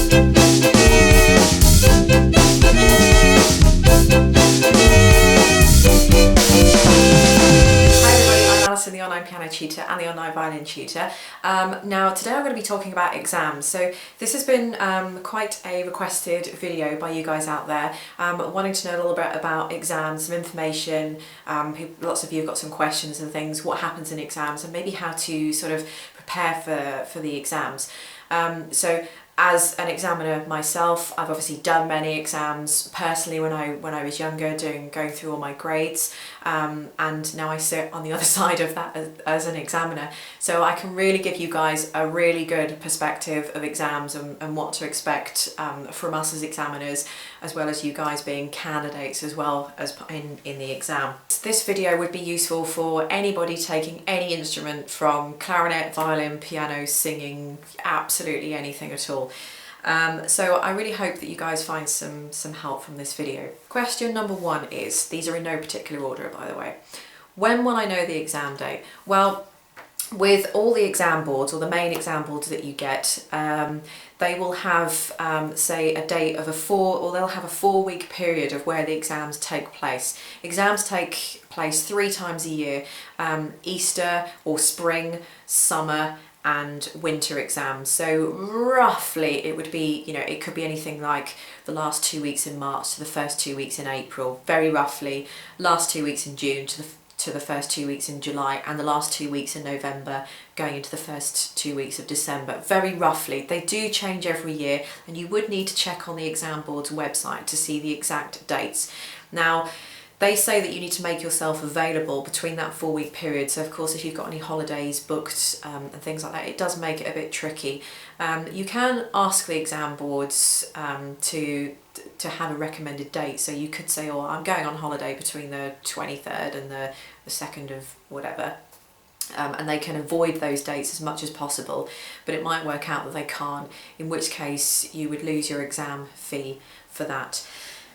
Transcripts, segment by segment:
The online piano tutor and the online violin tutor. Now today I'm going to be talking about exams. So this has been quite a requested video by you guys out there, wanting to know a little bit about exams, some information. Lots of you have got some questions and things, what happens in exams and maybe how to sort of prepare for the exams. So as an examiner myself, I've obviously done many exams personally when I was younger, going through all my grades, and now I sit on the other side of that as an examiner. So I can really give you guys a really good perspective of exams and what to expect from us as examiners, as well as you guys being candidates as well as in the exam. This video would be useful for anybody taking any instrument from clarinet, violin, piano, singing, absolutely anything at all. So I really hope that you guys find some help from this video. Question number one is, these are in no particular order by the way, when will I know the exam date? Well, with all the exam boards, or the main exam boards that you get, they will have say a date of they'll have a 4-week period of where the exams take place. Exams take place 3 times a year, Easter or spring, summer and winter exams. So roughly it would be, you know, it could be anything like the last 2 weeks in March to the first 2 weeks in April, very roughly, last 2 weeks in June to the first 2 weeks in July, and the last 2 weeks in November going into the first 2 weeks of December, very roughly. They do change every year and you would need to check on the exam board's website to see the exact dates. Now, they say that you need to make yourself available between that 4-week period. So of course, if you've got any holidays booked and things like that, it does make it a bit tricky. You can ask the exam boards to have a recommended date. So you could say, oh, I'm going on holiday between the 23rd and the 2nd of whatever. And they can avoid those dates as much as possible, but it might work out that they can't, in which case you would lose your exam fee for that.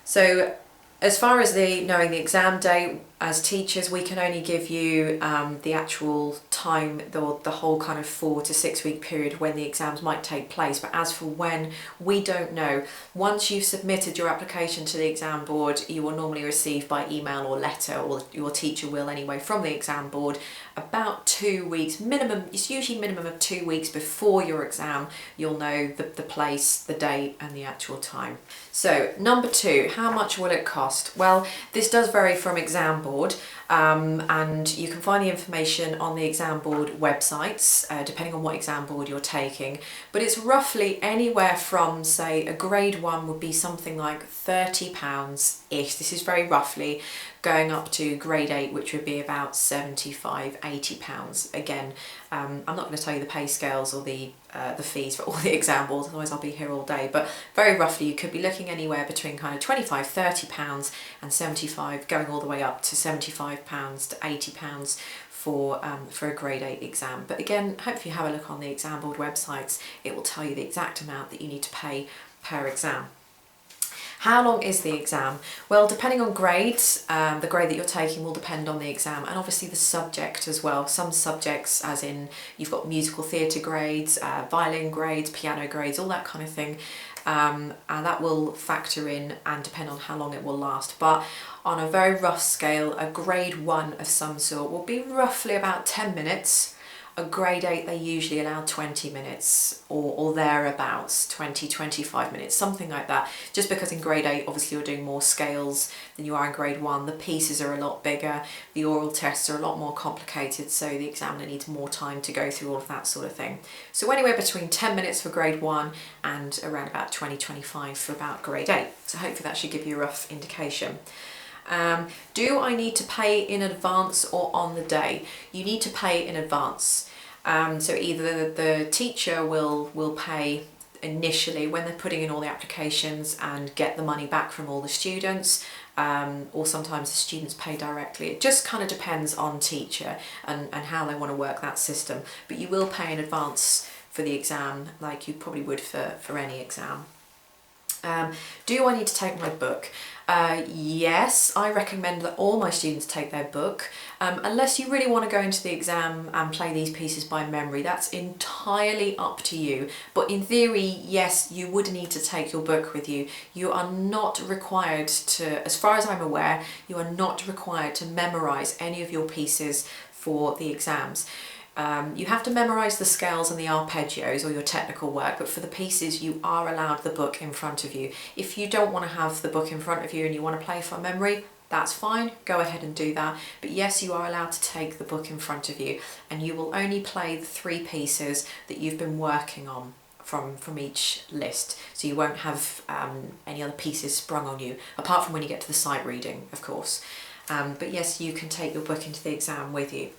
So as far as knowing the exam date, as teachers, we can only give you the actual time, the whole kind of 4 to 6 week period when the exams might take place. But as for when, we don't know. Once you've submitted your application to the exam board, you will normally receive by email or letter, or your teacher will anyway, from the exam board, about 2 weeks minimum. It's usually minimum of 2 weeks before your exam. You'll know the place, the date and the actual time. So number 2, how much will it cost? Well, this does vary from exam board. And you can find the information on the exam board websites, depending on what exam board you're taking, but it's roughly anywhere from, say, a grade 1 would be something like £30-ish, this is very roughly, going up to grade 8, which would be about £75-80. Again, I'm not going to tell you the pay scales or the fees for all the exam boards, otherwise I'll be here all day, but very roughly you could be looking anywhere between kind of £25-30 and 75, going all the way up to £75 to £80 for a grade 8 exam. But again, hopefully have a look on the exam board websites, it will tell you the exact amount that you need to pay per exam. How long is the exam? Well, depending on grades, the grade that you're taking will depend on the exam, and obviously the subject as well. Some subjects, as in you've got musical theatre grades, violin grades, piano grades, all that kind of thing, and that will factor in and depend on how long it will last. But on a very rough scale, a grade 1 of some sort will be roughly about 10 minutes. A grade 8, they usually allow 20 minutes or thereabouts, 20-25 minutes, something like that. Just because in grade 8, obviously you're doing more scales than you are in grade 1. The pieces are a lot bigger, the oral tests are a lot more complicated, so the examiner needs more time to go through all of that sort of thing. So anywhere between 10 minutes for grade 1 and around about 20-25 for about grade 8. So hopefully that should give you a rough indication. Do I need to pay in advance or on the day? You need to pay in advance. So either the teacher will pay initially when they're putting in all the applications and get the money back from all the students, or sometimes the students pay directly. It just kind of depends on teacher and how they want to work that system. But you will pay in advance for the exam like you probably would for any exam. Do I need to take my book? Yes, I recommend that all my students take their book, unless you really want to go into the exam and play these pieces by memory. That's entirely up to you. But in theory, yes, you would need to take your book with you. You are not required to, as far as I'm aware, you are not required to memorize any of your pieces for the exams. You have to memorise the scales and the arpeggios or your technical work, but for the pieces you are allowed the book in front of you. If you don't want to have the book in front of you and you want to play from memory, that's fine, go ahead and do that. But yes, you are allowed to take the book in front of you, and you will only play the 3 pieces that you've been working on from each list. So you won't have any other pieces sprung on you, apart from when you get to the sight reading, of course. But yes, you can take your book into the exam with you.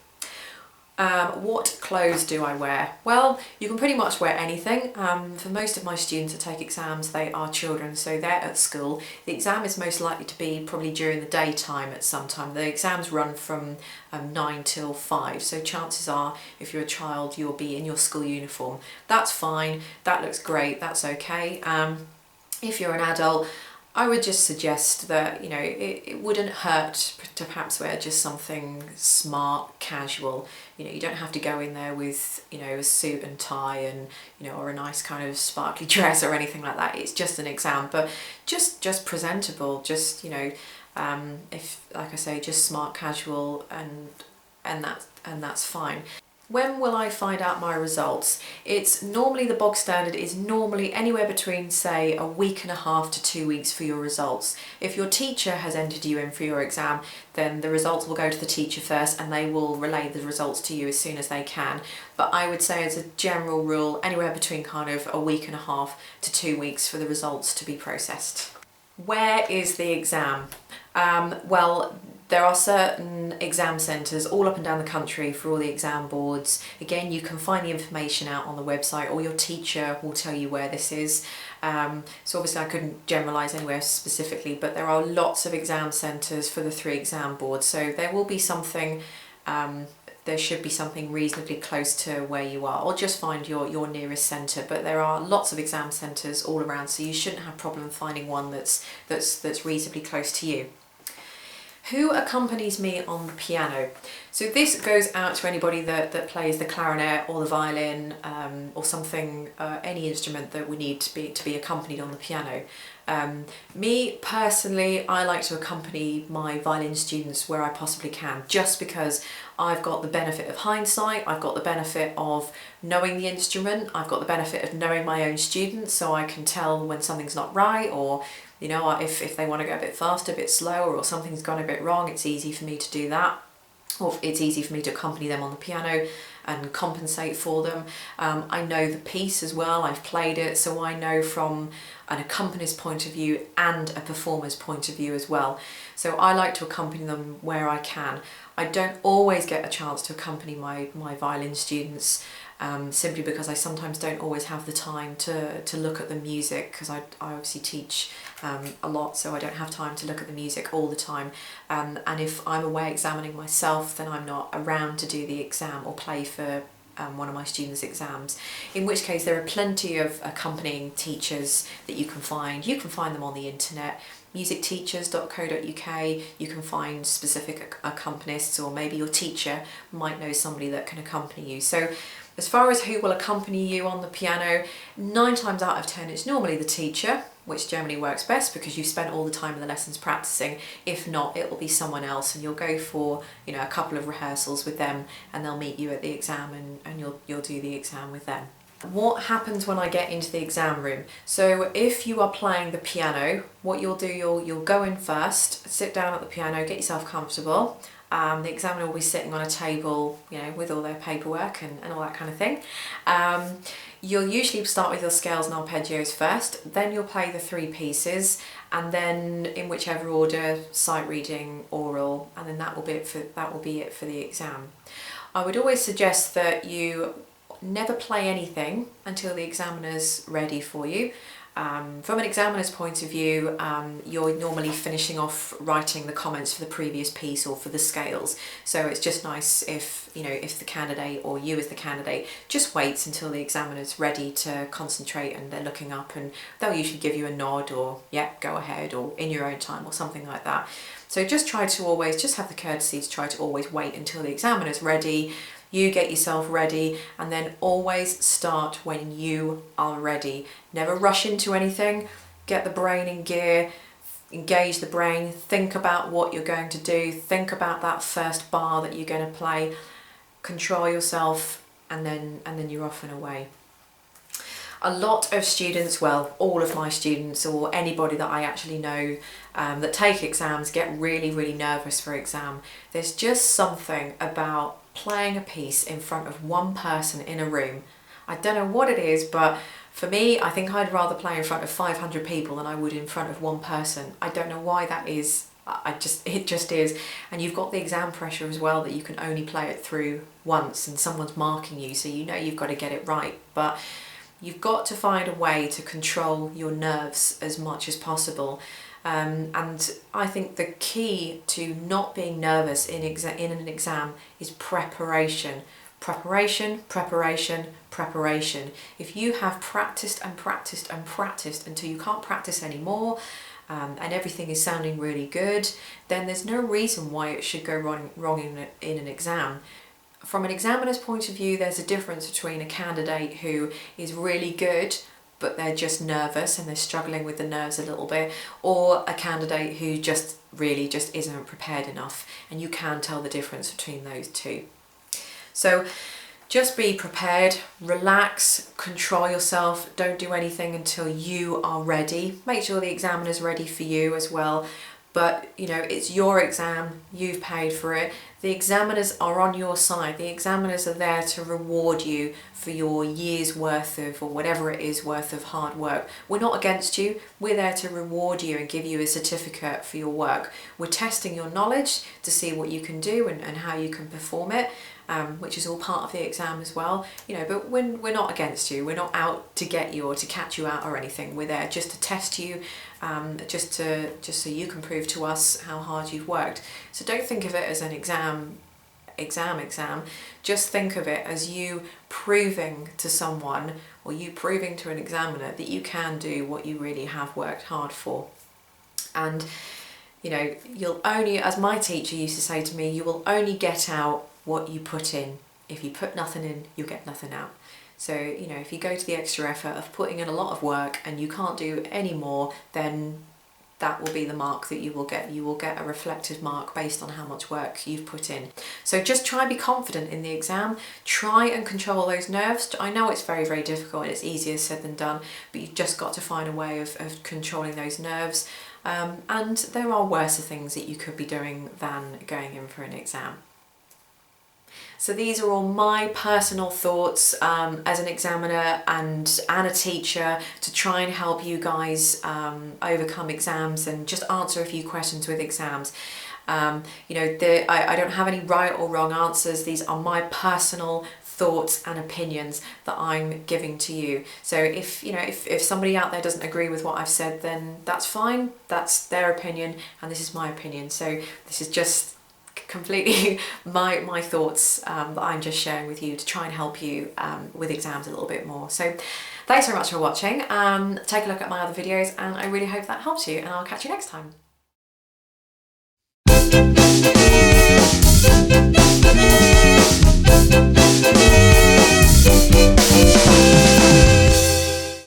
What clothes do I wear? Well, you can pretty much wear anything. For most of my students that take exams, they are children, so they're at school. The exam is most likely to be probably during the daytime at some time. The exams run from 9 till 5, so chances are if you're a child you'll be in your school uniform. That's fine, that looks great, that's okay. If you're an adult, I would just suggest that, you know, it wouldn't hurt to perhaps wear just something smart, casual. You know, you don't have to go in there with, you know, a suit and tie and, you know, or a nice kind of sparkly dress or anything like that. It's just an exam, but just presentable, just, you know, if, like I say, just smart, casual, and that's fine. When will I find out my results? It's normally, the bog standard is normally anywhere between, say, a week and a half to 2 weeks for your results. If your teacher has entered you in for your exam, then the results will go to the teacher first and they will relay the results to you as soon as they can. But I would say as a general rule, anywhere between kind of a week and a half to 2 weeks for the results to be processed. Where is the exam? Well, there are certain exam centres all up and down the country for all the exam boards. Again, you can find the information out on the website, or your teacher will tell you where this is. So obviously I couldn't generalise anywhere specifically, but there are lots of exam centres for the 3 exam boards. So there will be something, there should be something reasonably close to where you are, or just find your nearest centre. But there are lots of exam centres all around, so you shouldn't have problem finding one that's reasonably close to you. Who accompanies me on the piano? So this goes out to anybody that plays the clarinet or the violin, or something, any instrument that we need to be accompanied on the piano. Me personally, I like to accompany my violin students where I possibly can, just because I've got the benefit of hindsight, I've got the benefit of knowing the instrument, I've got the benefit of knowing my own students, so I can tell when something's not right, or you know, if they want to go a bit faster, a bit slower, or something's gone a bit wrong, it's easy for me to do that. Or it's easy for me to accompany them on the piano and compensate for them. I know the piece as well, I've played it, so I know from an accompanist's point of view and a performer's point of view as well. So I like to accompany them where I can. I don't always get a chance to accompany my violin students, simply because I sometimes don't always have the time to look at the music, because I obviously teach a lot, so I don't have time to look at the music all the time. And if I'm away examining myself, then I'm not around to do the exam or play for one of my students' exams, in which case there are plenty of accompanying teachers that you can find. You can find them on the internet, musicteachers.co.uk. You can find specific accompanists, or maybe your teacher might know somebody that can accompany you. So as far as who will accompany you on the piano, 9 times out of 10 it's normally the teacher, which generally works best because you've spent all the time in the lessons practicing. If not, it will be someone else, and you'll go for, you know, a couple of rehearsals with them, and they'll meet you at the exam, and you'll do the exam with them. What happens when I get into the exam room? So if you are playing the piano, what you'll do, you'll go in first, sit down at the piano, get yourself comfortable. The examiner will be sitting on a table, you know, with all their paperwork and all that kind of thing. You'll usually start with your scales and arpeggios first, then you'll play the 3 pieces, and then in whichever order, sight reading, oral, and then that will be it for the exam. I would always suggest that you never play anything until the examiner's ready for you. From an examiner's point of view, you're normally finishing off writing the comments for the previous piece or for the scales. So it's just nice if, you know, if the candidate or you as the candidate just waits until the examiner's ready to concentrate and they're looking up, and they'll usually give you a nod or, yeah, go ahead, or in your own time or something like that. So just try to always, just have the courtesy to try to always wait until the examiner's ready. You get yourself ready, and then always start when you are ready. Never rush into anything. Get the brain in gear, engage the brain, think about what you're going to do, think about that first bar that you're going to play, control yourself, and then you're off and away. A lot of students, well, all of my students or anybody that I actually know that take exams get really, really nervous for exam. There's just something about playing a piece in front of one person in a room. I don't know what it is, but for me, I think I'd rather play in front of 500 people than I would in front of one person. I don't know why that is. It just is. And you've got the exam pressure as well, that you can only play it through once and someone's marking you, so you know you've got to get it right. But you've got to find a way to control your nerves as much as possible. And I think the key to not being nervous in an exam is preparation. Preparation, preparation, preparation. If you have practiced and practiced and practiced until you can't practice anymore, and everything is sounding really good, then there's no reason why it should go wrong in an exam. From an examiner's point of view, there's a difference between a candidate who is really good but they're just nervous and they're struggling with the nerves a little bit, or a candidate who just really just isn't prepared enough, and you can tell the difference between those two. So just be prepared, relax, control yourself, don't do anything until you are ready. Make sure the examiner's ready for you as well. But you know, it's your exam, you've paid for it. The examiners are on your side. The examiners are there to reward you for your year's worth of, or whatever it is, worth of hard work. We're not against you, we're there to reward you and give you a certificate for your work. We're testing your knowledge to see what you can do and how you can perform it. Which is all part of the exam as well, you know, but we're not against you, we're not out to get you or to catch you out or anything. We're there just to test you, just so you can prove to us how hard you've worked. So don't think of it as an exam. Just think of it as you proving to someone, or you proving to an examiner, that you can do what you really have worked hard for. And you know, you'll only, as my teacher used to say to me, you will only get out what you put in. If you put nothing in, you get nothing out. So, you know, if you go to the extra effort of putting in a lot of work and you can't do any more, then that will be the mark that you will get. You will get a reflective mark based on how much work you've put in. So just try and be confident in the exam. Try and control those nerves. I know it's very, very difficult and it's easier said than done, but you've just got to find a way of controlling those nerves. And there are worse things that you could be doing than going in for an exam. So these are all my personal thoughts as an examiner and a teacher to try and help you guys overcome exams and just answer a few questions with exams. You know, I don't have any right or wrong answers. These are my personal thoughts and opinions that I'm giving to you. So if, you know, if somebody out there doesn't agree with what I've said, then that's fine. That's their opinion and this is my opinion. So this is just completely my thoughts that I'm just sharing with you to try and help you with exams a little bit more. So thanks very much for watching. Take a look at my other videos and I really hope that helps you, and I'll catch you next time.